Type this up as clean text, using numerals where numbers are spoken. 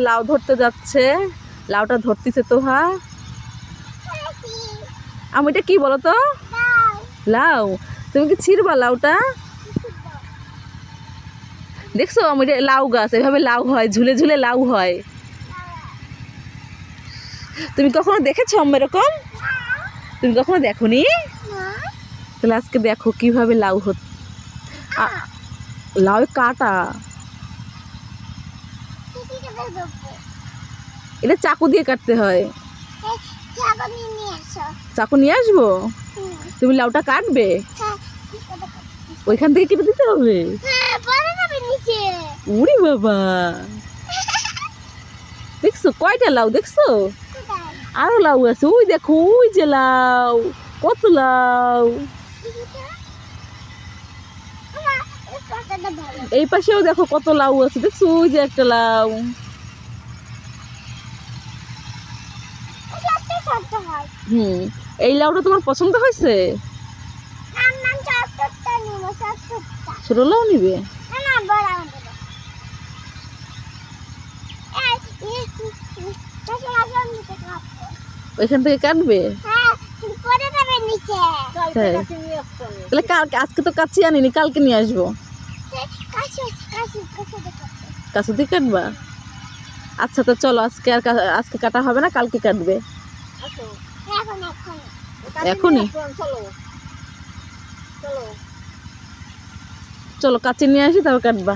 লাউ ধরতে যাচ্ছে, লাউটা ধরতেছে তোহা। আমি এটা কি বলো তো? লাউ। তুমি কি ছিড়বা লাউটা? দেখছো আমি লাউ গাছ, এভাবে লাউ হয়, ঝুলে ঝুলে লাউ হয়। তুমি কখনো দেখেছো এরকম? তুমি কখনো দেখোনি? তাহলে আজকে দেখো কিভাবে লাউ লাউ কাটা। এটা চাকু দিয়ে কাটতে হয়। চাকু নিয়ে আসবো? তুমি লাউটা কাটবে? ওইখান থেকে কেটে দিতে হবে? উড়ি বাবা, দেখছো কয়টা লাউ দেখছো? আরো লাউ আছে, ওই দেখো ওই যে লাউ, কত লাউ। এই পাশেও দেখো কত লাউ আছে, দেখছো ওই যে একটা লাউ। এই লাউটা তোমার পছন্দ হয়েছে? ছোট লাউ নিবে? ওইখান থেকে কাটবে? তাহলে কালকে, আজকে তো কাচ্চি আনিনি, কালকে নিয়ে আসবো। কাছে দিয়ে কাটবা? আচ্ছা তো চলো, আজকে আর আজকে কাটা হবে না, কালকে কাটবে। এখনই চলো কাচ্চি নিয়ে আসি, তারপর কাটবা।